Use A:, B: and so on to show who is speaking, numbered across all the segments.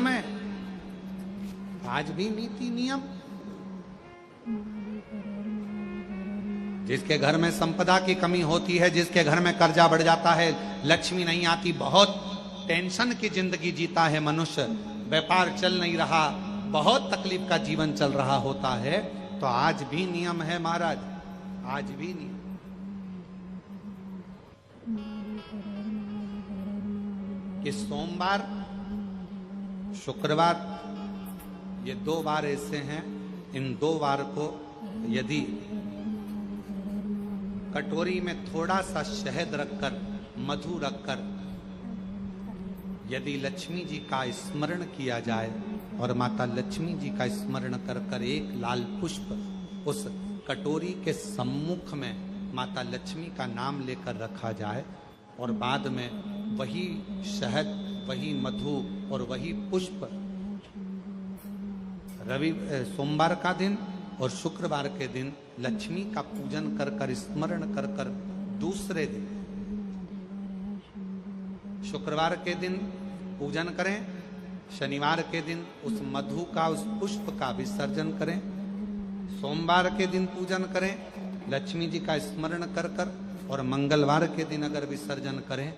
A: नियम है, आज भी नीति नियम। जिसके घर में संपदा की कमी होती है, जिसके घर में कर्जा बढ़ जाता है, लक्ष्मी नहीं आती, बहुत टेंशन की जिंदगी जीता है मनुष्य, व्यापार चल नहीं रहा, बहुत तकलीफ का जीवन चल रहा होता है, तो आज भी नियम है महाराज, आज भी नियम। कि सोमवार, शुक्रवार, ये 2 बार ऐसे हैं, इन 2 बार को यदि कटोरी में थोड़ा सा शहद रखकर, मधु रखकर यदि लक्ष्मी जी का स्मरण किया जाए और माता लक्ष्मी जी का स्मरण कर कर एक लाल पुष्प उस कटोरी के सम्मुख में माता लक्ष्मी का नाम लेकर रखा जाए और बाद में वही शहद, वही मधु और वही पुष्प सोमवार का दिन और शुक्रवार के दिन लक्ष्मी का पूजन कर कर, स्मरण कर कर, दूसरे दिन शुक्रवार के दिन पूजन करें, शनिवार के दिन उस मधु का, उस पुष्प का विसर्जन करें, सोमवार के दिन पूजन करें लक्ष्मी जी का स्मरण कर कर, और मंगलवार के दिन अगर विसर्जन करें,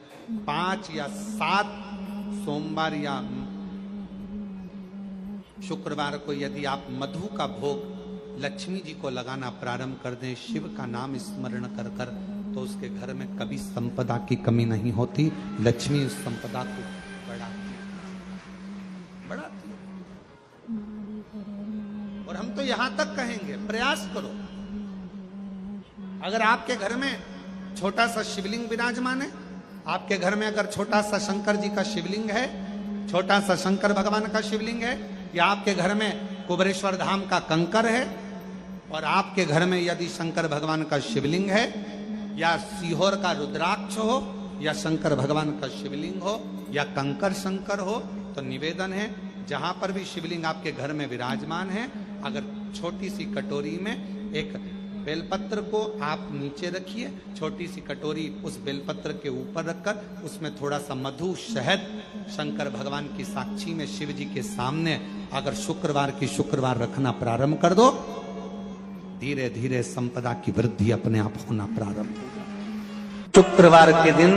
A: 5 या 7 सोमवार या शुक्रवार को यदि आप मधु का भोग लक्ष्मी जी को लगाना प्रारंभ कर दें, शिव का नाम स्मरण कर कर, तो उसके घर में कभी संपदा की कमी नहीं होती, लक्ष्मी उस संपदा को बढ़ाती। और हम तो यहां तक कहेंगे, प्रयास करो, अगर आपके घर में छोटा सा शिवलिंग विराजमान है, आपके घर में अगर छोटा सा शंकर जी का शिवलिंग है, छोटा सा शंकर भगवान का शिवलिंग है, या आपके घर में कुबेरेश्वर धाम का कंकर है, और आपके घर में यदि शंकर भगवान का शिवलिंग है, या सीहोर का रुद्राक्ष हो, या शंकर भगवान का शिवलिंग हो, या कंकर शंकर हो, तो निवेदन है जहां पर भी शिवलिंग आपके घर में विराजमान है, अगर छोटी सी कटोरी में एक बेलपत्र को आप नीचे रखिए, छोटी सी कटोरी उस बेलपत्र के ऊपर रखकर उसमें थोड़ा सा मधु, शहद, शंकर भगवान की साक्षी में शिव जी के सामने अगर शुक्रवार की शुक्रवार रखना प्रारंभ कर दो, धीरे धीरे संपदा की वृद्धि अपने आप होना प्रारंभ होगा। शुक्रवार के दिन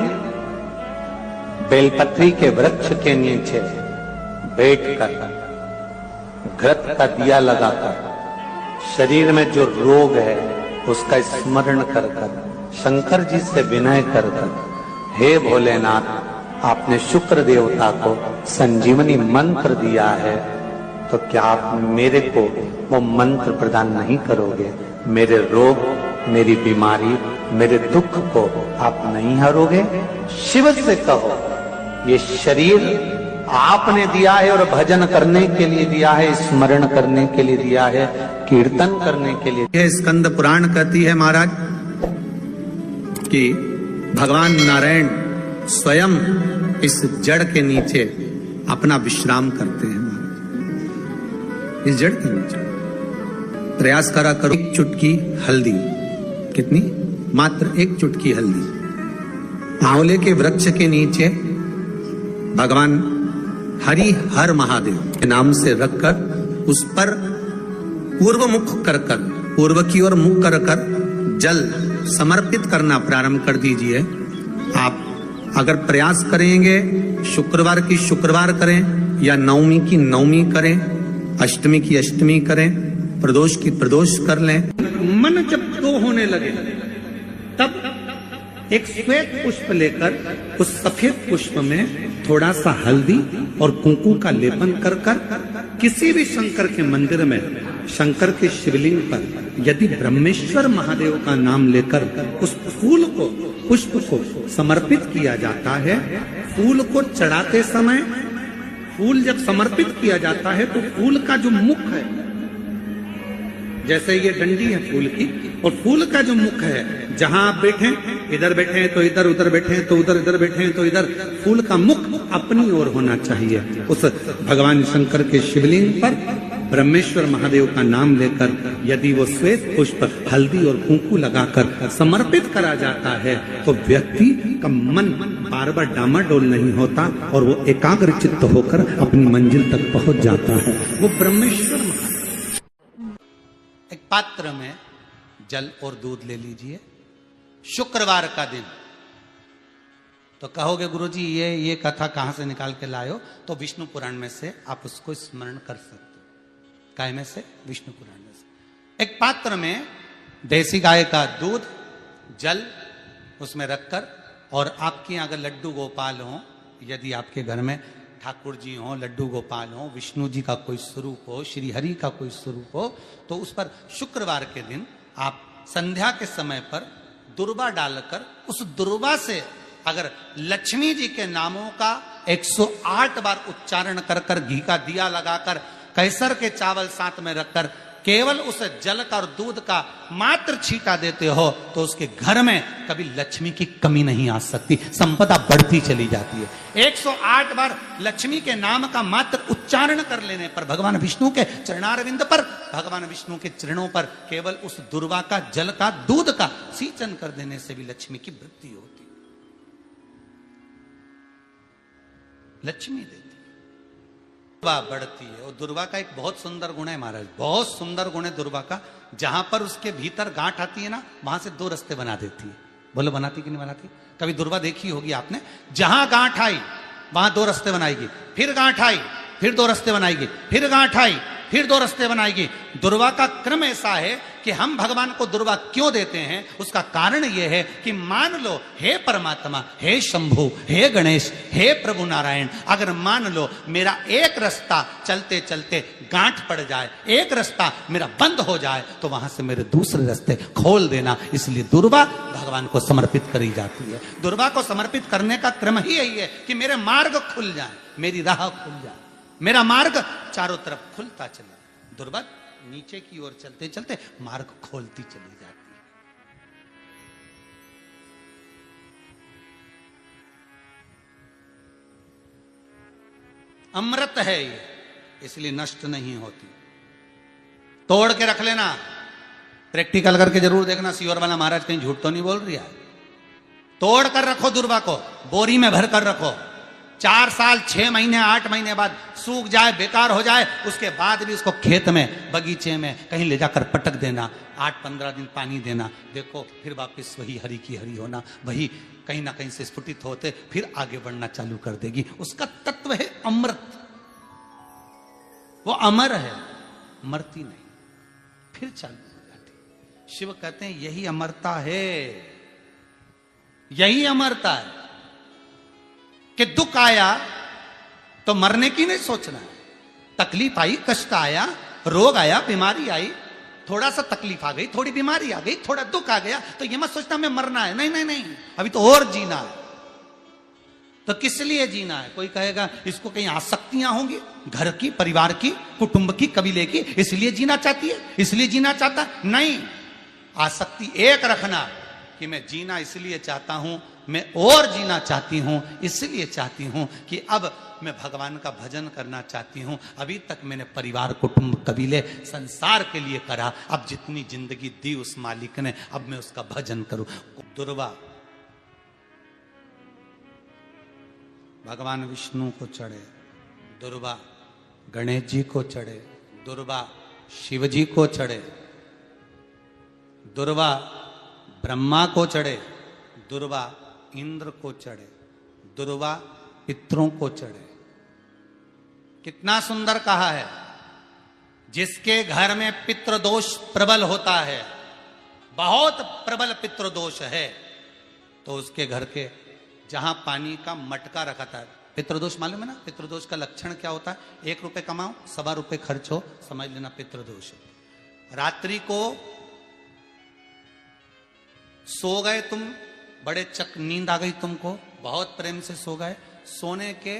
A: बेलपत्री के वृक्ष के नीचे बैठकर घृत का दिया लगाकर शरीर में जो रोग है उसका स्मरण कर कर, शंकर जी से विनय कर कर, हे भोलेनाथ, आपने शुक्र देवता को संजीवनी मंत्र दिया है, तो क्या आप मेरे को वो मंत्र प्रदान नहीं करोगे? मेरे रोग, मेरी बीमारी, मेरे दुख को आप नहीं हरोगे? शिव से कहो, ये शरीर आपने दिया है और भजन करने के लिए दिया है, स्मरण करने के लिए दिया है, कीर्तन करने के लिए। यह स्कंद पुराण कहती है महाराज कि भगवान नारायण स्वयं इस जड़ के नीचे अपना विश्राम करते हैं महाराज, इस जड़ के नीचे। प्रयास करा करो, एक चुटकी हल्दी, कितनी? मात्र एक चुटकी हल्दी, आंवले के वृक्ष के नीचे भगवान हरि हर महादेव के नाम से रखकर उस पर पूर्व मुख कर कर, पूर्व की ओर मुख कर कर जल समर्पित करना प्रारंभ कर दीजिए। आप अगर प्रयास करेंगे, शुक्रवार की शुक्रवार करें, या नवमी की नवमी करें, अष्टमी की अष्टमी करें, प्रदोष की प्रदोष कर लें। मन जब दो होने लगे तब एक श्वेत पुष्प लेकर उस सफेद पुष्प में थोड़ा सा हल्दी और कुंकू का लेपन कर कर किसी भी शंकर के मंदिर में, शंकर के शिवलिंग पर यदि ब्रह्मेश्वर महादेव का नाम लेकर उस फूल को, पुष्प को समर्पित किया जाता है, फूल को चढ़ाते समय, फूल जब समर्पित किया जाता है तो फूल का जो मुख है, जैसे ये डंडी है फूल की, और फूल का जो मुख है, जहां आप बैठे, इधर बैठे हैं तो इधर, उधर बैठे हैं तो उधर, इधर बैठे हैं तो इधर, फूल का मुख अपनी ओर होना चाहिए। उस भगवान शंकर के शिवलिंग पर ब्रह्मेश्वर महादेव का नाम लेकर यदि वो श्वेत पुष्प, हल्दी और कुंकू लगाकर समर्पित करा जाता है तो व्यक्ति का मन
B: बार बार डामाडोल नहीं होता और वो एकाग्र चित्त होकर अपनी मंजिल तक पहुंच जाता है। वो ब्रह्मेश्वर
A: एक पात्र में जल और दूध ले लीजिए, शुक्रवार का दिन। तो कहोगे गुरुजी ये कथा कहां से निकाल के लाए हो? तो विष्णु पुराण में से आप उसको स्मरण कर सकते हो। काय में से? विष्णु पुराण में से। एक पात्र में देसी गाय का दूध, जल उसमें रखकर, और आपके यहाँ अगर लड्डू गोपाल हो, यदि आपके घर में ठाकुर जी हो, लड्डू गोपाल हो, विष्णु जी का कोई स्वरूप हो, श्री हरि का कोई स्वरूप हो, तो उस पर शुक्रवार के दिन आप संध्या के समय पर दुर्वा डालकर उस दुर्वा से अगर लक्ष्मी जी के नामों का 108 बार उच्चारण कर कर, घी का दिया लगाकर, कैसर के चावल साथ में रखकर केवल उस जल का और दूध का मात्र छींटा देते हो, तो उसके घर में कभी लक्ष्मी की कमी नहीं आ सकती, संपदा बढ़ती चली जाती है। 108 बार लक्ष्मी के नाम का मात्र उच्चारण कर लेने पर, भगवान विष्णु के चरणारविंद पर, भगवान विष्णु के चरणों पर केवल उस दुर्वा का, जल का, दूध का सींचन कर देने से भी लक्ष्मी की वृद्धि होती, लक्ष्मी देती, दुर्वा बढ़ती है। और दुर्वा का एक बहुत सुंदर गुण है महाराज, बहुत सुंदर गुण है दुर्वा का। जहां पर उसके भीतर गांठ आती है ना, वहां से 2 रास्ते बना देती है। बोलो बनाती कि नहीं बनाती? कभी दुर्वा देखी होगी आपने? जहां गांठ आई वहां 2 रास्ते बनाएगी, फिर गांठ आई फिर 2 रास्ते बनाएगी, फिर गांठ आई फिर 2 रास्ते बनाएगी। दुर्वा का क्रम ऐसा है कि हम भगवान को दुर्वा क्यों देते हैं? उसका कारण यह है कि मान लो, हे परमात्मा, हे शंभु, हे गणेश, हे प्रभु नारायण, अगर मान लो मेरा एक रास्ता चलते चलते गांठ पड़ जाए, एक रास्ता मेरा बंद हो जाए, तो वहां से मेरे दूसरे रास्ते खोल देना। इसलिए दुर्वा भगवान को समर्पित करी जाती है। दुर्वा को समर्पित करने का क्रम ही यही है कि मेरे मार्ग खुल जाए, मेरी राह खुल जाए, मेरा मार्ग चारों तरफ खुलता चला। दुर्वा नीचे की ओर चलते चलते मार्ग खोलती चली जाती है। अमृत है ये, इसलिए नष्ट नहीं होती। तोड़ के रख लेना, प्रैक्टिकल करके जरूर देखना, सियोर वाला महाराज कहीं झूठ तो नहीं बोल रही है। तोड़ कर रखो दुर्वा को, बोरी में भर कर रखो। 4 साल, 6 महीने, 8 महीने बाद सूख जाए, बेकार हो जाए, उसके बाद भी उसको खेत में, बगीचे में कहीं ले जाकर पटक देना, 8-15 दिन पानी देना। देखो फिर वापस वही हरि की हरि होना, वही कहीं ना कहीं से स्फुटित होते फिर आगे बढ़ना चालू कर देगी। उसका तत्व है अमृत, वो अमर है, मरती नहीं, फिर चालू हो जाती। शिव कहते हैं यही अमरता है, यही अमरता है कि दुख आया तो मरने की नहीं सोचना है। तकलीफ आई, कष्ट आया, रोग आया, बीमारी आई, थोड़ा सा तकलीफ आ गई, थोड़ी बीमारी आ गई, थोड़ा दुख आ गया, तो ये मत सोचना मैं मरना है। नहीं नहीं नहीं, अभी तो और जीना है। तो किस लिए जीना है? कोई कहेगा इसको कहीं आसक्तियां होंगी, घर की, परिवार की, कुटुंब की, कबीले की, इसलिए जीना चाहती है, इसलिए जीना चाहता है। नहीं, आसक्ति एक रखना कि मैं जीना इसलिए चाहता हूं, मैं और जीना चाहती हूं, इसलिए चाहती हूं कि अब मैं भगवान का भजन करना चाहती हूं। अभी तक मैंने परिवार, कुटुंब, कबीले, संसार के लिए करा, अब जितनी जिंदगी दी उस मालिक ने, अब मैं उसका भजन करूं। दुर्वा भगवान विष्णु को चढ़े, दुर्वा गणेश जी को चढ़े, दुर्वा शिव जी को चढ़े, दुर्वा ब्रह्मा को चढ़े, दुर्वा इंद्र को चढ़े, दुर्वा पितरों को चढ़े। कितना सुंदर कहा है। जिसके घर में पितृदोष प्रबल होता है, बहुत प्रबल पितृदोष है, तो उसके घर के जहां पानी का मटका रखा था, पितृदोष मालूम है ना? पितृदोष का लक्षण क्या होता है? 1 रुपए कमाओ, 1.25 रुपए खर्च हो, समझ लेना पितृदोष है। रात्रि को सो गए तुम, बड़े चक नींद आ गई तुमको, बहुत प्रेम से सो गए, सोने के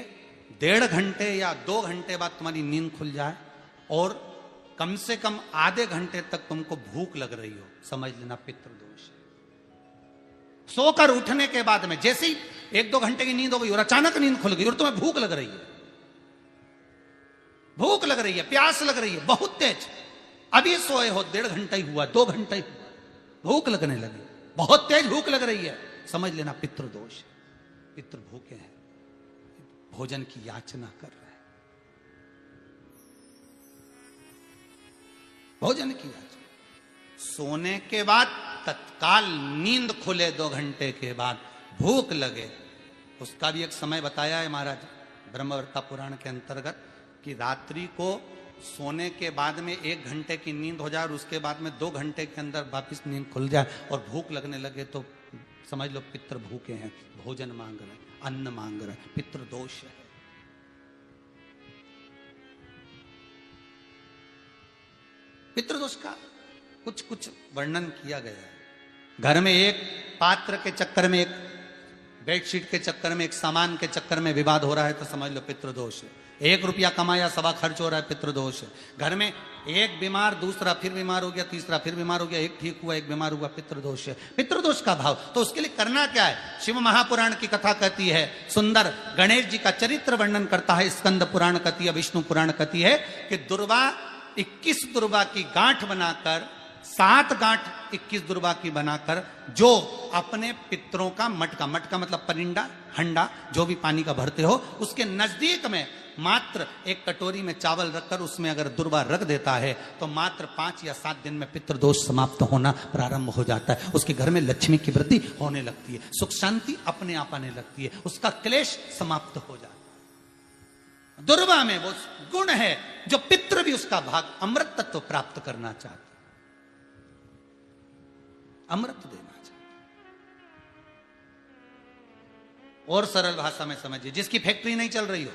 A: 1.5 घंटे या 2 घंटे बाद तुम्हारी नींद खुल जाए और कम से कम आधे घंटे तक तुमको भूख लग रही हो, समझ लेना पितृदोष है। सोकर उठने के बाद में जैसे ही 1-2 घंटे की नींद हो गई और अचानक नींद खुल गई और तुम्हें भूख लग रही है, भूख लग रही है, प्यास लग रही है बहुत तेज, अभी सोए हो, 1.5 घंटा ही हुआ, 2 घंटा ही हुआ, भूख लगने लगी, बहुत तेज भूख लग रही है, समझ लेना पितृदोष। पितृ भूखे हैं, भोजन की याचना कर रहे हैं, भोजन की याचना। सोने के बाद तत्काल नींद खुले 2 घंटे के बाद, भूख लगे, उसका भी एक समय बताया है महाराज ब्रह्मवर्ता पुराण के अंतर्गत कि रात्रि को सोने के बाद में 1 घंटे की नींद हो जाए और उसके बाद में 2 घंटे के अंदर वापिस नींद खुल जाए और भूख लगने लगे तो समझ लो पितृ भूखे हैं, भोजन मांग रहे हैं, अन्न मांग रहे हैं, पितृ दोष है। पितृदोष का कुछ कुछ वर्णन किया गया है। घर में एक पात्र के चक्कर में, एक बेडशीट के चक्कर में, एक सामान के चक्कर में विवाद हो रहा है तो समझ लो पितृदोष है। 1 रुपया कमाया, सवा खर्च हो रहा है, पितृदोष है। घर में एक बीमार, दूसरा फिर बीमार हो गया, तीसरा फिर बीमार हो गया, एक ठीक हुआ, एक बीमार हुआ, पितृदोष है। पितृदोष का भाव, तो उसके लिए करना क्या है? शिव महापुराण की कथा कहती है, सुंदर गणेश जी का चरित्र वर्णन करता है, स्कंद पुराण कहती है, विष्णु पुराण कहती है कि दुर्वा 21 दुर्वा की गांठ बनाकर, 7 गांठ 21 दुर्वा की बनाकर, जो अपने पितरों का मटका, मटका मतलब परिंडा, हंडा, जो भी पानी का भरते हो, उसके नजदीक में मात्र एक कटोरी में चावल रखकर उसमें अगर दुर्वा रख देता है तो मात्र 5 या 7 दिन में पितृदोष समाप्त होना प्रारंभ हो जाता है। उसके घर में लक्ष्मी की वृद्धि होने लगती है, सुख शांति अपने आप आने लगती है, उसका क्लेश समाप्त हो जाता है। दुर्वा में वो गुण है जो पितृ भी उसका भाग अमृत तत्व प्राप्त करना चाहते, अमृत देना चाहते। और सरल भाषा में समझिए, जिसकी फैक्ट्री नहीं चल रही हो,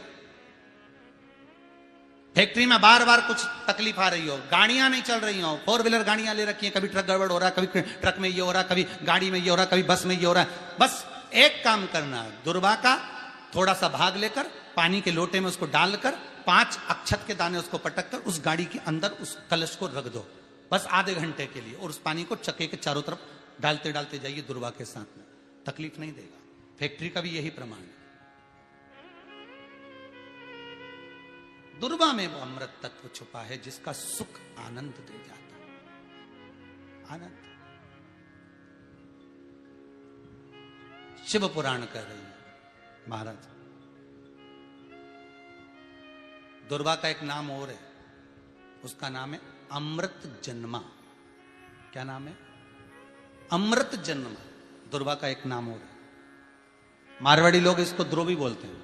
A: फैक्ट्री में बार बार कुछ तकलीफ आ रही हो, गाड़ियां नहीं चल रही हो, 4 व्हीलर गाड़ियां ले रखी हैं, कभी ट्रक गड़बड़ हो रहा है, कभी ट्रक में ये हो रहा है, कभी गाड़ी में ये हो रहा है, कभी बस में ये हो रहा है, बस एक काम करना है, दुर्वा का थोड़ा सा भाग लेकर पानी के लोटे में उसको डालकर 5 अक्षत के दाने उसको पटक कर उस गाड़ी के अंदर उस कलश को रख दो, बस आधे घंटे के लिए, और उस पानी को चक्के के चारों तरफ डालते डालते जाइए दुर्वा के साथ में, तकलीफ नहीं देगा। फैक्ट्री का भी यही प्रमाण है। दुर्वा में वो अमृत तत्व छुपा है जिसका सुख आनंद दे जाता है, आनंद। शिव पुराण कह रही है महाराज, दुर्वा का एक नाम और है, उसका नाम है अमृत जन्मा। क्या नाम है? अमृत जन्मा। दुर्वा का एक नाम और है। मारवाड़ी लोग इसको ध्रुवी बोलते हैं,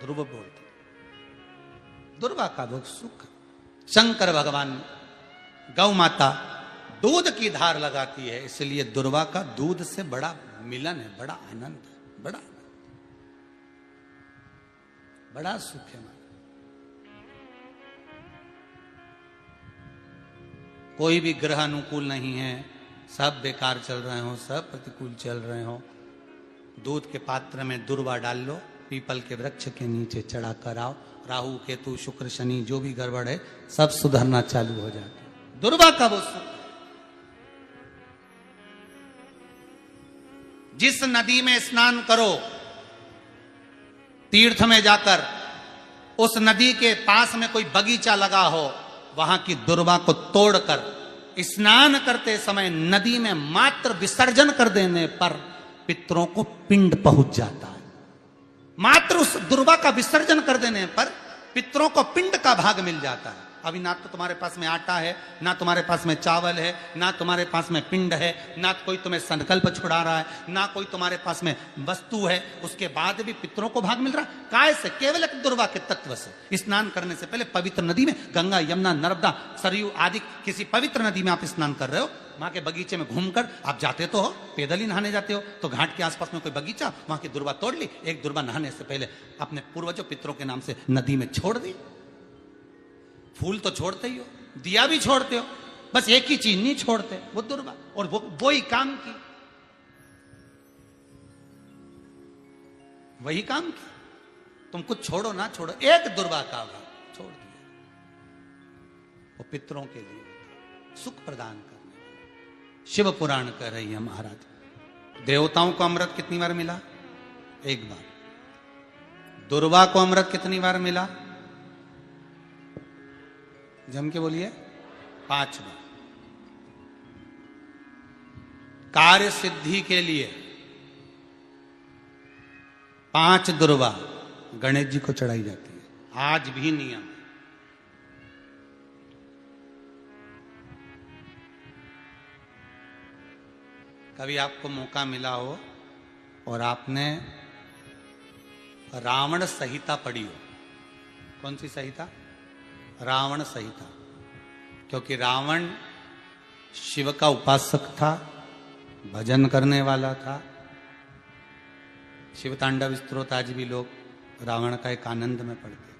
A: ध्रुव बोलते हैं। दुर्वा का भोग सुख। शंकर भगवान गौ माता दूध की धार लगाती है, इसलिए दुर्वा का दूध से बड़ा मिलन है, बड़ा आनंद है, बड़ा सुख है। कोई भी ग्रह अनुकूल नहीं है, सब बेकार चल रहे हो, सब प्रतिकूल चल रहे हो, दूध के पात्र में दुर्वा डाल लो, पीपल के वृक्ष के नीचे चढ़ा कर आओ, राहु केतु शुक्र शनि जो भी गड़बड़ है सब सुधरना चालू हो जाता है। दुर्वा का वो सुख। जिस नदी में स्नान करो, तीर्थ में जाकर, उस नदी के पास में कोई बगीचा लगा हो, वहां की दुर्वा को तोड़कर स्नान करते समय नदी में मात्र विसर्जन कर देने पर पितरों को पिंड पहुंच जाता है। मात्र उस दुर्वा का विसर्जन कर देने पर पितरों को पिंड का भाग मिल जाता है। अभी ना तो तुम्हारे पास में आटा है, ना तुम्हारे पास में चावल है, ना तुम्हारे पास में पिंड है, ना कोई तुम्हें संकल्प छुड़ा रहा है, ना कोई तुम्हारे पास में वस्तु है, उसके बाद भी पितरों को भाग मिल रहा है। काय से? केवल एक दुर्वा के तत्व से। स्नान करने से पहले पवित्र नदी में, गंगा यमुना नर्मदा सरयू आदि किसी पवित्र नदी में आप स्नान कर रहे हो, वहां के बगीचे में घूमकर आप जाते तो हो, पैदल ही नहाने जाते हो, तो घाट के आसपास में कोई बगीचा, वहां की दुर्वा तोड़ ली, एक दुर्वा नहाने से पहले अपने पूर्वजों पितरों के नाम से नदी में छोड़ दी। फूल तो छोड़ते ही हो, दिया भी छोड़ते हो, बस एक ही चीज नहीं छोड़ते, वो दुर्वा, और वो ही काम की, वही काम की। तुम कुछ छोड़ो ना छोड़ो, एक दुर्वा का भाग छोड़ दिया, वो पितरों के लिए सुख प्रदान करने वाला। शिव पुराण कह रही है महाराज, देवताओं को अमृत कितनी बार मिला? 1 बार। दुर्वा को अमृत कितनी बार मिला? जम के बोलिए, 5 बार। कार्य सिद्धि के लिए 5 दुर्वा गणेश जी को चढ़ाई जाती है, आज भी नियम है। कभी आपको मौका मिला हो और आपने रावण संहिता पढ़ी हो, कौन सी संहिता? रावण संहिता। क्योंकि रावण शिव का उपासक था, भजन करने वाला था। शिव तांडव स्तोत्र आज भी लोग रावण का एक आनंद में पढ़ते।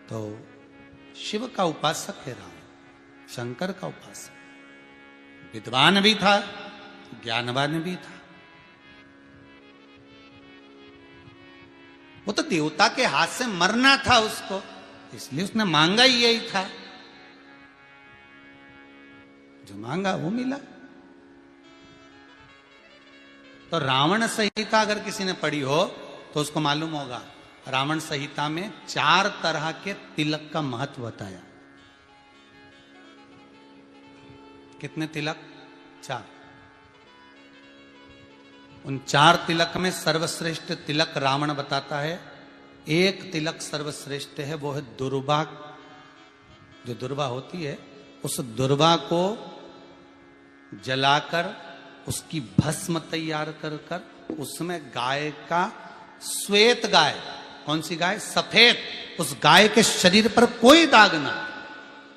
A: तो शिव का उपासक है रावण, शंकर का उपासक। विद्वान भी था, ज्ञानवान भी था। वो तो देवता के हाथ से मरना था उसको, इसलिए उसने मांगा ही यही था। जो मांगा वो मिला। तो रावण संहिता अगर किसी ने पढ़ी हो तो उसको मालूम होगा, रावण संहिता में 4 तरह के तिलक का महत्व बताया। कितने तिलक? 4। उन 4 तिलक में सर्वश्रेष्ठ तिलक रावण बताता है। एक तिलक सर्वश्रेष्ठ है, वो है दुर्वा। जो दुर्वा होती है, उस दुर्वा को जलाकर उसकी भस्म तैयार कर कर उसमें गाय का, श्वेत गाय, कौन सी गाय? सफेद। उस गाय के शरीर पर कोई दाग ना,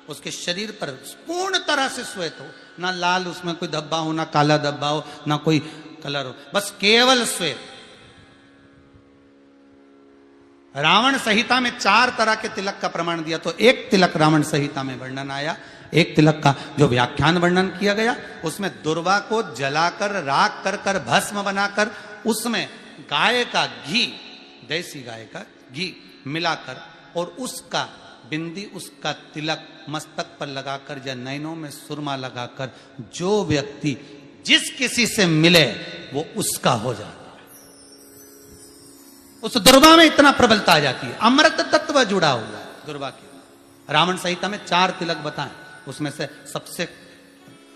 A: उसके शरीर पर पूर्ण तरह से श्वेत हो, ना लाल उसमें कोई धब्बा हो, ना काला धब्बा हो, ना कोई कलर हो, बस केवल श्वेत। रावण संहिता में 4 तरह के तिलक का प्रमाण दिया। तो एक तिलक रावण संहिता में वर्णन आया, एक तिलक का जो व्याख्यान वर्णन किया गया, उसमें दुर्वा को जलाकर राख कर कर भस्म बनाकर उसमें गाय का घी, देसी गाय का घी मिलाकर और उसका बिंदी, उसका तिलक मस्तक पर लगाकर या नैनों में सुरमा लगाकर जो व्यक्ति जिस किसी से मिले वो उसका हो जाता है। उस दुर्वा में इतना प्रबलता आ जाती है, अमृत तत्व जुड़ा हुआ है दुर्वा के। रावण संहिता में 4 तिलक बताएं, उसमें से सबसे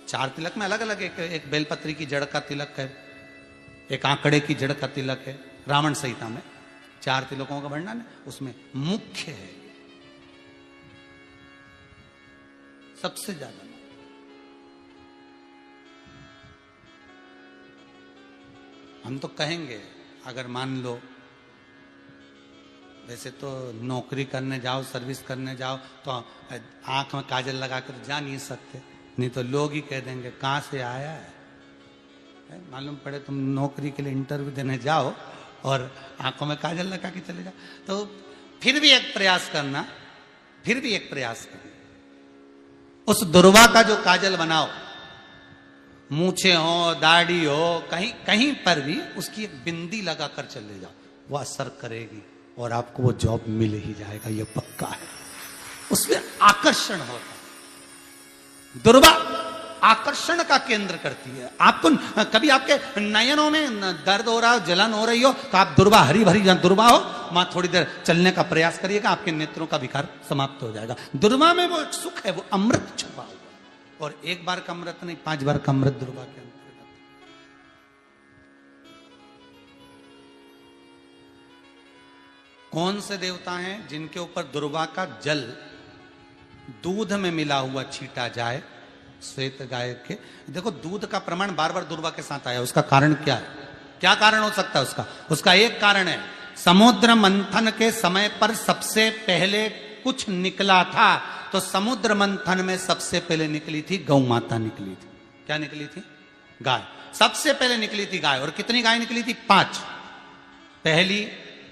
A: 4 तिलक में अलग अलग, एक बेलपत्री की जड़ का तिलक है, एक आंकड़े की जड़ का तिलक है। रावण संहिता में 4 तिलकों का वर्णन है, उसमें मुख्य है सबसे ज्यादा। हम तो कहेंगे, अगर मान लो, वैसे तो नौकरी करने जाओ, सर्विस करने जाओ तो आंख में काजल लगा कर जा नहीं सकते, नहीं तो लोग ही कह देंगे कहां से आया है। मालूम पड़े तुम नौकरी के लिए इंटरव्यू देने जाओ और आंखों में काजल लगा के चले जाओ, तो फिर भी एक प्रयास करना, फिर भी एक प्रयास करना, उस दुर्वा का जो काजल बनाओ, मूछे हो, दाढ़ी हो, कहीं कहीं पर भी उसकी एक बिंदी लगाकर चले जाओ, वो असर करेगी और आपको वो जॉब मिल ही जाएगा, ये पक्का है। उसमें आकर्षण होता है। दुर्वा आकर्षण का केंद्र करती है। आपको कभी आपके नयनों में दर्द हो रहा हो, जलन हो रही हो, तो आप दुर्वा, हरी भरी जहां दुर्वा हो वहां थोड़ी देर चलने का प्रयास करिएगा, आपके नेत्रों का विकार समाप्त हो जाएगा। दुर्वा में वो एक सुख है, वो अमृत छुपा हुआ, और एक बार का अमृत नहीं, 5 बार का अमृत दुर्वा के अंतर्गत। कौन से देवता हैं जिनके ऊपर दुर्वा का जल दूध में मिला हुआ छीटा जाए? श्वेत गाय के। देखो, दूध का प्रमाण बार बार दुर्वा के साथ आया, उसका कारण क्या है? क्या कारण हो सकता है उसका? उसका एक कारण है, समुद्र मंथन के समय पर सबसे पहले कुछ निकला था, तो समुद्र मंथन में सबसे पहले निकली थी गौ माता निकली थी। क्या निकली थी? गाय। सबसे पहले निकली थी गाय। और कितनी गाय निकली थी? 5। पहली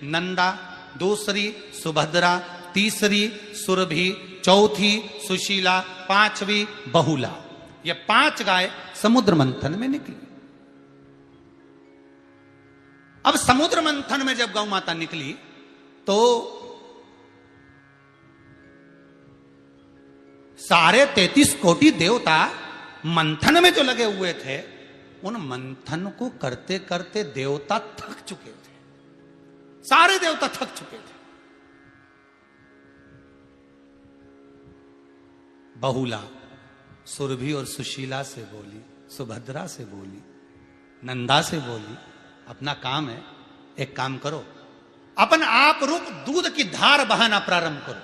A: नंदा, दूसरी सुभद्रा, तीसरी सुरभि, चौथी सुशीला, 5वीं बहुला। ये 5 गाय समुद्र मंथन में निकली। अब समुद्र मंथन में जब गौ माता निकली तो सारे 33 कोटि देवता मंथन में जो लगे हुए थे, उन मंथन को करते करते देवता थक चुके थे। सारे देवता थक चुके थे। बहुला सुरभि और सुशीला से बोली, सुभद्रा से बोली, नंदा से बोली, अपना काम है, एक काम करो,
C: अपन आप रूप दूध की धार बहाना प्रारंभ करो।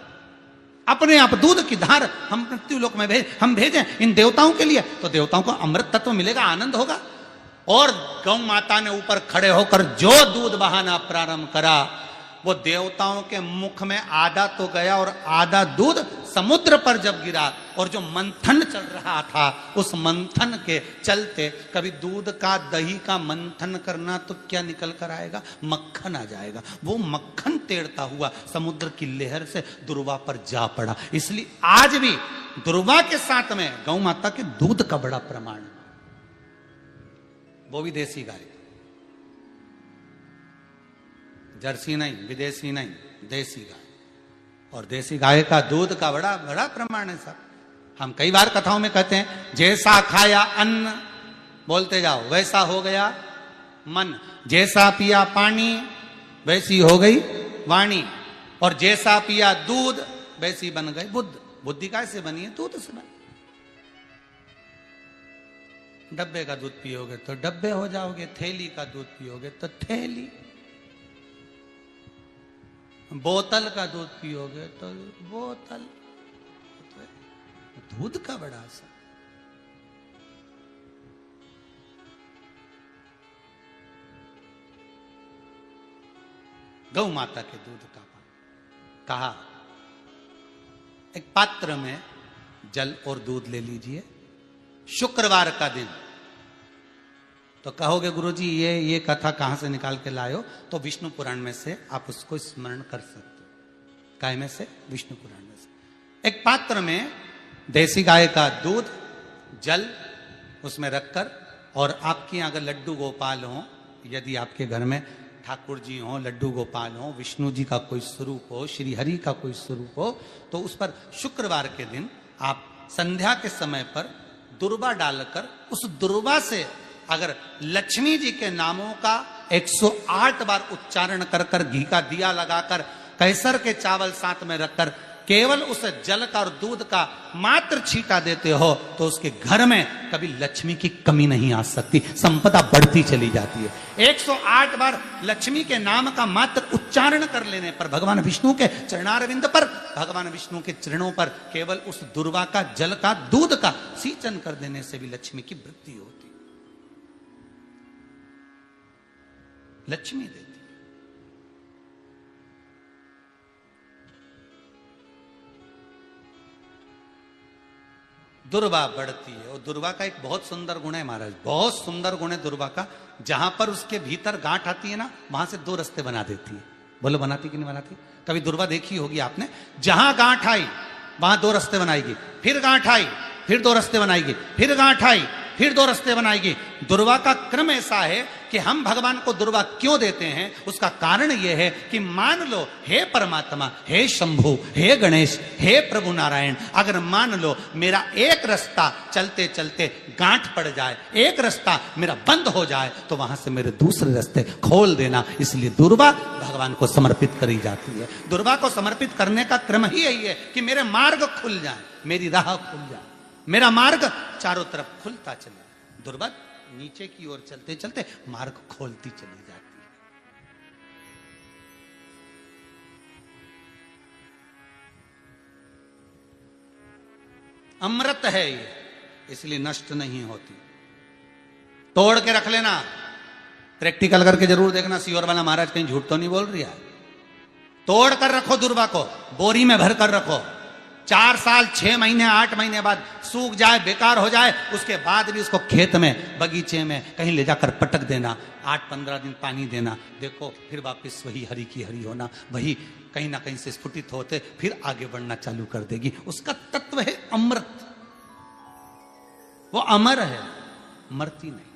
C: अपने आप दूध की धार हम मृत्युलोक में हम भेजें इन देवताओं के लिए, तो देवताओं को अमृत तत्व मिलेगा, आनंद होगा। और गौ माता ने ऊपर खड़े होकर जो दूध बहाना प्रारंभ करा, वो देवताओं के मुख में आधा तो गया और आधा दूध समुद्र पर जब गिरा, और जो मंथन चल रहा था उस मंथन के चलते, कभी दूध का दही का मंथन करना तो क्या निकल कर आएगा, मक्खन आ जाएगा। वो मक्खन तेड़ता हुआ समुद्र की लहर से दुर्वा पर जा पड़ा। इसलिए आज भी दुर्वा के साथ में गौ माता के दूध का बड़ा प्रमाण, वो भी देसी गाय, जर्सी नहीं, विदेशी नहीं, देसी गाय। और देसी गाय का दूध का बड़ा बड़ा प्रमाण है साहब। हम कई बार कथाओं में कहते हैं, जैसा खाया अन्न, बोलते जाओ, वैसा हो गया मन। जैसा पिया पानी, वैसी हो गई वाणी। और जैसा पिया दूध, वैसी बन गई बुद्ध। बुद्धि कैसे बनी है? दूध से बनी। डब्बे का दूध पियोगे तो डब्बे हो जाओगे, थैली का दूध पियोगे तो थैली, बोतल का दूध पियोगे तो बोतल। दूध का बड़ा असर। गौ माता के दूध का पान। कहा, एक पात्र में जल और दूध ले लीजिए, शुक्रवार का दिन। तो कहोगे गुरुजी ये कथा कहां से निकाल के लाए हो? तो विष्णु पुराण में से आप उसको स्मरण कर सकते हो। काय में से? विष्णु पुराण में से। एक पात्र में देसी गाय का दूध, जल उसमें रखकर, और आपके यहाँ अगर लड्डू गोपाल हो, यदि आपके घर में ठाकुर जी हो, लड्डू गोपाल हो, विष्णु जी का कोई स्वरूप हो, श्री हरि का कोई स्वरूप हो, तो उस पर शुक्रवार के दिन आप संध्या के समय पर दुर्वा डालकर, उस दुर्वा से अगर लक्ष्मी जी के नामों का 108 बार उच्चारण कर कर, घी का दिया लगाकर, कैसर के चावल साथ में रखकर, केवल उस जल का और दूध का मात्र छींटा देते हो, तो उसके घर में कभी लक्ष्मी की कमी नहीं आ सकती, संपदा बढ़ती चली जाती है। 108 बार लक्ष्मी के नाम का मात्र उच्चारण कर लेने पर, भगवान विष्णु के चरणारविंद पर, भगवान विष्णु के चरणों पर केवल उस दुर्वा का, जल का, दूध का सींचन कर देने से भी लक्ष्मी की वृद्धि होती, लक्ष्मी देती। दुर्वा बढ़ती है। और दुर्वा का एक बहुत सुंदर गुण है महाराज, बहुत सुंदर गुण है दुर्वा का। जहां पर उसके भीतर गांठ आती है ना, वहां से 2 रास्ते बना देती है। बोलो बनाती कि नहीं बनाती? कभी दुर्वा देखी होगी आपने। जहां गांठ आई वहां 2 रास्ते बनाएगी, फिर गांठ आई फिर 2 रास्ते बनाएगी, फिर गांठ आई फिर 2 रास्ते बनाएगी। दुर्वा का क्रम ऐसा है कि हम भगवान को दुर्वा क्यों देते हैं, उसका कारण यह है कि मान लो, हे परमात्मा, हे शंभु, हे गणेश, हे प्रभु नारायण, अगर मान लो मेरा एक रास्ता चलते चलते गांठ पड़ जाए, एक रास्ता मेरा बंद हो जाए, तो वहां से मेरे दूसरे रास्ते खोल देना। इसलिए दुर्वा भगवान को समर्पित करी जाती है। दुर्वा को समर्पित करने का क्रम ही यही है कि मेरे मार्ग खुल जाए, मेरी राह खुल जाए, मेरा मार्ग चारों तरफ खुलता चले। दुर्वा नीचे की ओर चलते चलते मार्ग खोलती चली जाती है। अमृत है ये, इसलिए नष्ट नहीं होती। तोड़ के रख लेना, प्रैक्टिकल करके जरूर देखना, सियोर वाला महाराज कहीं झूठ तो नहीं बोल रही है। तोड़ कर रखो दुर्वा को, बोरी में भर कर रखो। 4 साल, 6 महीने, 8 महीने बाद सूख जाए, बेकार हो जाए, उसके बाद भी उसको खेत में, बगीचे में कहीं ले जाकर पटक देना, 8-15 दिन पानी देना। देखो फिर वापस वही हरि की हरि होना, वही कहीं ना कहीं से स्फुटित होते, फिर आगे बढ़ना चालू कर देगी। उसका तत्व है अमृत, वो अमर है, मरती नहीं,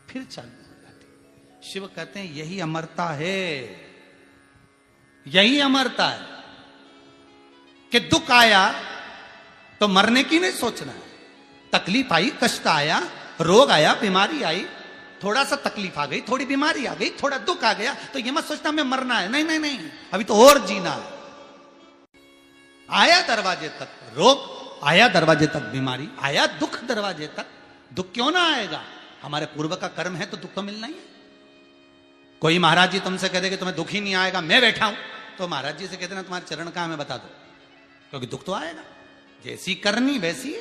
C: फिर चालू हो जाती। शिव कहते हैं यही अमरता है, यही अमरता है कि दुख आया तो मरने की नहीं सोचना है। तकलीफ आई, कष्ट आया, रोग आया, बीमारी आई, थोड़ा सा तकलीफ आ गई, थोड़ी बीमारी आ गई, थोड़ा दुख आ गया, तो ये मत सोचना मैं मरना है। नहीं नहीं नहीं, अभी तो और जीना है। आया दरवाजे तक रोग, आया दरवाजे तक बीमारी, आया दुख दरवाजे तक, दुख क्यों ना आएगा? हमारे पूर्व का कर्म है तो दुख तो मिलना ही है। कोई महाराज जी तुमसे कह दे कि तुम्हें दुख ही नहीं आएगा, मैं बैठा हूं, तो महाराज जी से कहते ना तुम्हारे चरण कहां, हमें बता दो, क्योंकि दुख तो आएगा। जैसी करनी वैसी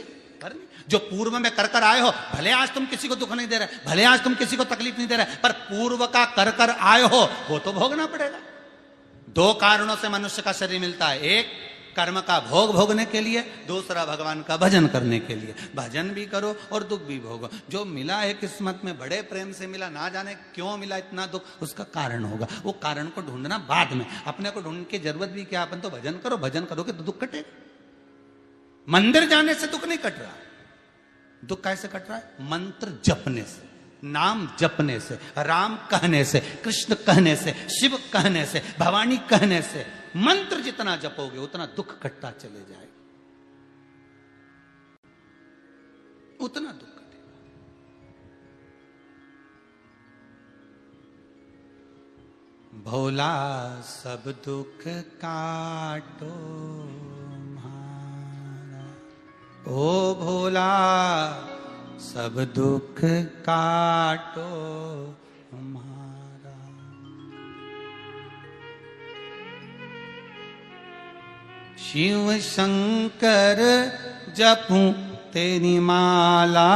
C: करनी। जो पूर्व में कर कर आए हो, भले आज तुम किसी को दुख नहीं दे रहे, भले आज तुम किसी को तकलीफ नहीं दे रहे, पर पूर्व का कर कर आए हो वो तो भोगना पड़ेगा। दो कारणों से मनुष्य का शरीर मिलता है, एक कर्म का भोग भोगने के लिए, दूसरा भगवान का भजन करने के लिए। भजन भी करो और दुख भी भोगो। जो मिला है किस्मत में, बड़े प्रेम से मिला, ना जाने क्यों मिला इतना दुख, उसका कारण होगा। वो कारण को ढूंढना बाद में, अपने को ढूंढने की जरूरत भी क्या, अपन तो भजन करो, भजन करोगे तो दुख कटेगा। मंदिर जाने से दुख नहीं कट रहा, दुख कैसे कट रहा है? मंत्र जपने से, नाम जपने से, राम कहने से, कृष्ण कहने से, शिव कहने से, भवानी कहने से। मंत्र जितना जपोगे उतना दुख कटता चले जाएगा, उतना दुख कटेगा। भोला सब दुख काटो म्हारा, ओ भोला सब दुख काटो हमारा। शिव शंकर जपूं तेरी माला,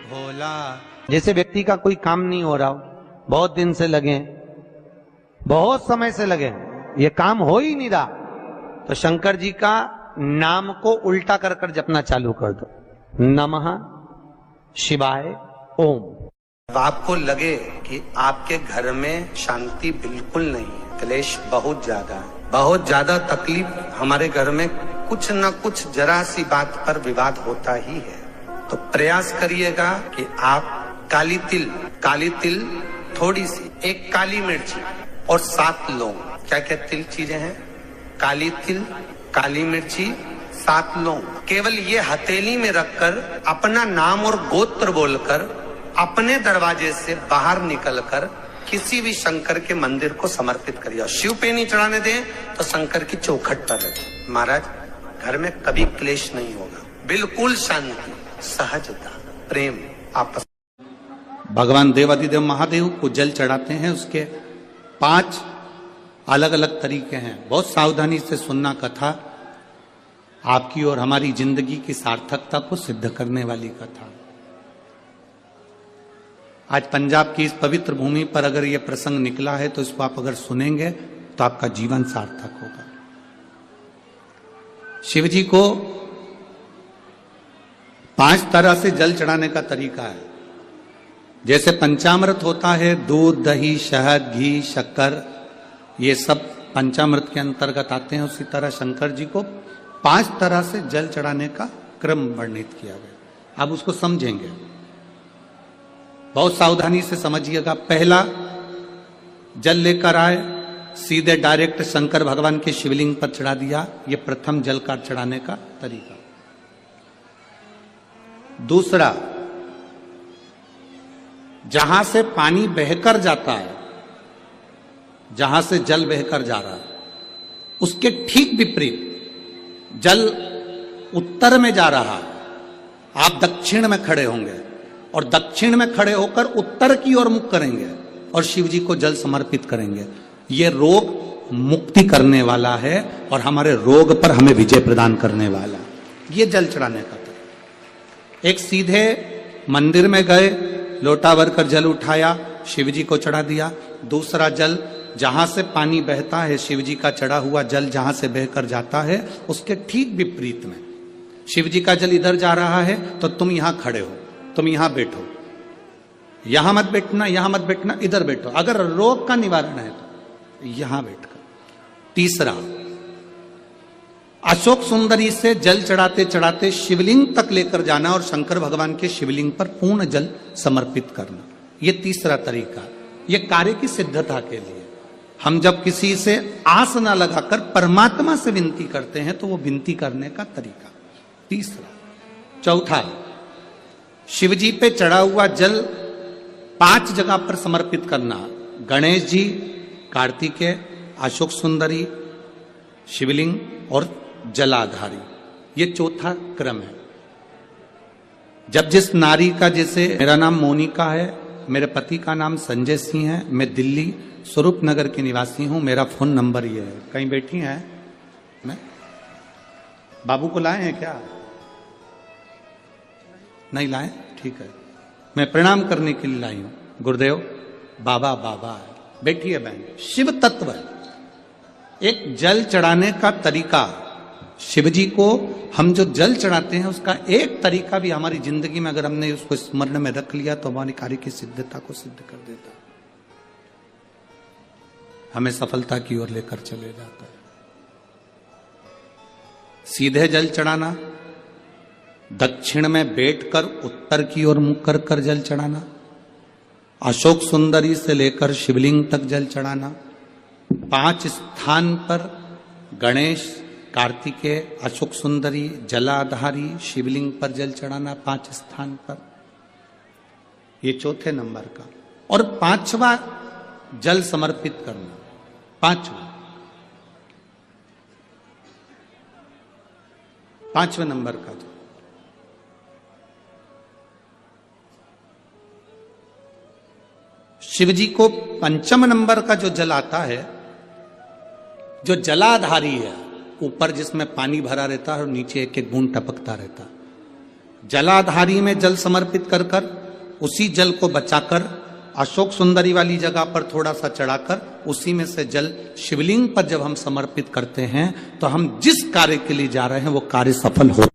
C: भोला।
A: जैसे व्यक्ति का कोई काम नहीं हो रहा हो, बहुत दिन से लगे, बहुत समय से लगे, ये काम हो ही नहीं रहा, तो शंकर जी का नाम को उल्टा कर कर जपना चालू कर दो। नमः शिवाय ओम। आपको लगे कि आपके घर में शांति बिल्कुल नहीं है, क्लेश बहुत ज्यादा है, बहुत ज्यादा तकलीफ, हमारे घर में कुछ न कुछ जरा सी बात पर विवाद होता ही है, तो प्रयास करिएगा कि आप काली तिल थोड़ी सी, एक काली मिर्ची और 7 लौंग, क्या क्या तिल चीजें हैं, काली तिल, काली मिर्ची, 7 लौंग, केवल ये हथेली में रखकर अपना नाम और गोत्र बोलकर अपने दरवाजे से बाहर निकलकर किसी भी शंकर के मंदिर को समर्पित करिए। शिव पे नहीं चढ़ाने दें तो शंकर की चौखट पर रखें। महाराज, घर में कभी क्लेश नहीं होगा, बिल्कुल शांति, सहजता, प्रेम, आपस।
C: भगवान देवाधिदेव महादेव को जल चढ़ाते हैं, उसके 5 अलग अलग तरीके हैं। बहुत सावधानी से सुनना कथा, आपकी और हमारी जिंदगी की सार्थकता को सिद्ध करने वाली कथा। आज पंजाब की इस पवित्र भूमि पर अगर यह प्रसंग निकला है तो इसको आप अगर सुनेंगे तो आपका जीवन सार्थक होगा। शिव जी को 5 तरह से जल चढ़ाने का तरीका है। जैसे पंचामृत होता है, दूध, दही, शहद, घी, शक्कर, ये सब पंचामृत के अंतर्गत आते हैं, उसी तरह शंकर जी को 5 तरह से जल चढ़ाने का क्रम वर्णित किया गया। अब उसको समझेंगे, बहुत सावधानी से समझिएगा। पहला, जल लेकर आए, सीधे डायरेक्ट शंकर भगवान के शिवलिंग पर चढ़ा दिया, यह प्रथम जल का चढ़ाने का तरीका। दूसरा, जहां से पानी बहकर जाता है, जहां से जल बहकर जा रहा है, उसके ठीक विपरीत जल उत्तर में जा रहा है, आप दक्षिण में खड़े होंगे और दक्षिण में खड़े होकर उत्तर की ओर मुख करेंगे और शिव जी को जल समर्पित करेंगे। यह रोग मुक्ति करने वाला है और हमारे रोग पर हमें विजय प्रदान करने वाला। यह जल चढ़ाने का तरीका। एक, सीधे मंदिर में गए, लोटा भरकर जल उठाया, शिव जी को चढ़ा दिया। दूसरा जल, जहां से पानी बहता है, शिव जी का चढ़ा हुआ जल जहां से बहकर जाता है, उसके ठीक विपरीत में शिव जी का जल इधर जा रहा है तो तुम यहां खड़े हो, तुम यहां बैठो, यहां मत बैठना, यहां मत बैठना, इधर बैठो, अगर रोग का निवारण है तो यहां बैठकर। तीसरा, अशोक सुंदरी से जल चढ़ाते चढ़ाते शिवलिंग तक लेकर जाना और शंकर भगवान के शिवलिंग पर पूर्ण जल समर्पित करना। यह तीसरा तरीका, यह कार्य की सिद्धता के लिए। हम जब किसी से आस न लगाकर परमात्मा से विनती करते हैं तो वो विनती करने का तरीका। तीसरा। चौथा, शिवजी पे चढ़ा हुआ जल 5 जगह पर समर्पित करना। गणेश जी, कार्तिकेय, अशोक सुंदरी, शिवलिंग और जलाधारी। ये चौथा क्रम है। जब जिस नारी का, जैसे मेरा नाम मोनिका है, मेरे पति का नाम संजय सिंह है, मैं दिल्ली स्वरूप नगर के निवासी हूं, मेरा फोन नंबर ये है। कहीं बैठी हैं? मैं बाबू को लाए हैं क्या? नहीं लाए? ठीक है, मैं प्रणाम करने के लिए लाई हूं। गुरुदेव बाबा बाबा है, बैठी है बहन। शिव तत्व है, एक जल चढ़ाने का तरीका, शिव जी को हम जो जल चढ़ाते हैं उसका एक तरीका भी हमारी जिंदगी में अगर हमने उसको स्मरण में रख लिया तो हमारी कार्य की सिद्धता को सिद्ध कर देता है, हमें सफलता की ओर लेकर चले जाता है। सीधे जल चढ़ाना, दक्षिण में बैठकर उत्तर की ओर मुख कर कर जल चढ़ाना, अशोक सुंदरी से लेकर शिवलिंग तक जल चढ़ाना, 5 स्थान पर गणेश, कार्तिकेय, अशोक सुंदरी, जलाधारी, शिवलिंग पर जल चढ़ाना 5 स्थान पर, ये चौथे नंबर का। और 5वां जल समर्पित करना, 5वें नंबर का जो शिव जी को 5 नंबर का जो जल आता है, जो जलाधारी है, ऊपर जिसमें पानी भरा रहता है और नीचे एक एक बूंद टपकता रहता है, जलाधारी में जल समर्पित कर कर उसी जल को बचाकर अशोक सुंदरी वाली जगह पर थोड़ा सा चढ़ाकर उसी में से जल शिवलिंग पर जब हम समर्पित करते हैं तो हम जिस कार्य के लिए जा रहे हैं वो कार्य सफल हो।